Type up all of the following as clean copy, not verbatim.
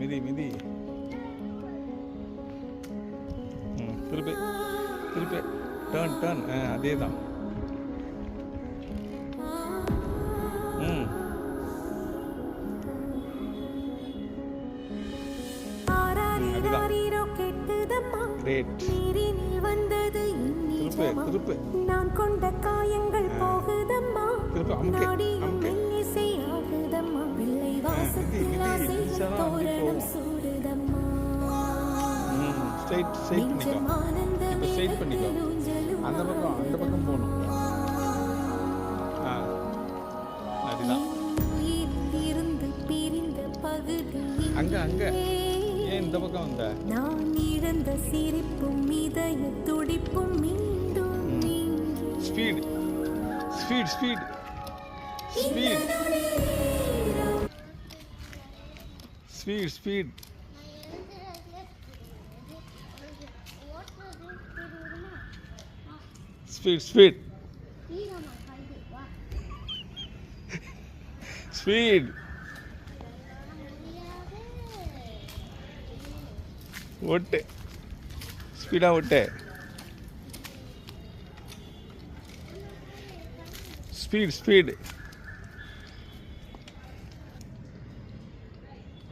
மிதி மிதி. திருப்பி திருப்பி டேர்ன் டேர்ன். அதே தான். கிரேட். திருப்பு திருப்பு. நான் கொண்ட காயங்கள் போகுதம்மா. திருப்பு அமுக்கு அமுக்கு. இசையாகுதம்மா. பிள்ளை வாசத்தில் ஆசை தோரணம் சூடுதம்மா. ஸ்ட்ரைட் ஸ்ட்ரைட் பண்ணிக்கோ. இப்போ ஸ்ட்ரைட் பண்ணிக்கோ. அந்த பக்கம் போகணும். அதுதான். அங்க அங்க ஏன் இந்த பக்கம் வந்த? நான் இழந்த சிரிப்பும் இதய துடிப்பும் மீண்டும் speed speed speed speed speed speed. Speed speed speed. ஓட்டு ஸ்பீடாக ஓட்டு. Speed speed.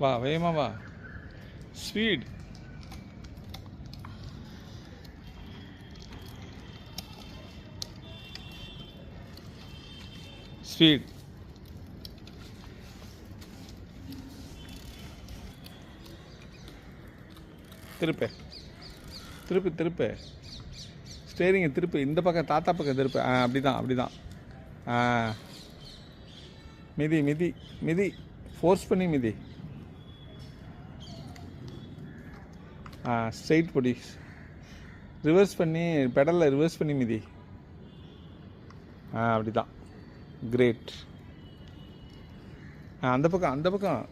வா வேகமா வா. ஸ்பீட். ஸ்பீட். திருப்பு திருப்பு திருப்பு. ஸ்டேரிங்கை திருப்பு. இந்த பக்கம் தாத்தா பக்கம் திருப்பு. அப்படி தான் அப்படி தான். மிதி மிதி மிதி. ஃபோர்ஸ் பண்ணி மிதி. ஸ்ட்ரைட் பொடி. ரிவர்ஸ் பண்ணி பெடலில் ரிவர்ஸ் பண்ணி மிதி. அப்படி தான். கிரேட். அந்த பக்கம் அந்த பக்கம்.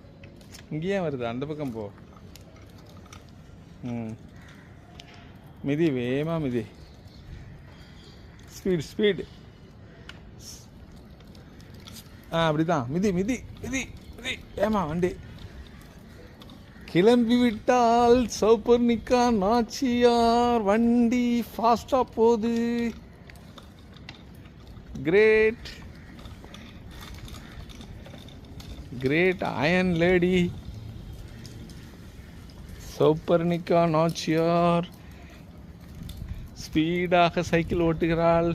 இங்கேயே வருது. அந்த பக்கம் போ. மிதி வேகமாக மிதி. Speed speed. அப்படி தான். மிதி மிதி மிதி மிதி. ஏமா வண்டி கிளம்பி விட்டால் சௌபர்ணிகா நாச்சியார். வண்டி ஃபாஸ்டாக போகுது. Great great. Iron lady Sowparnika Nachiyar ஸ்பீடாக சைக்கிள் ஓட்டுகிறாள்.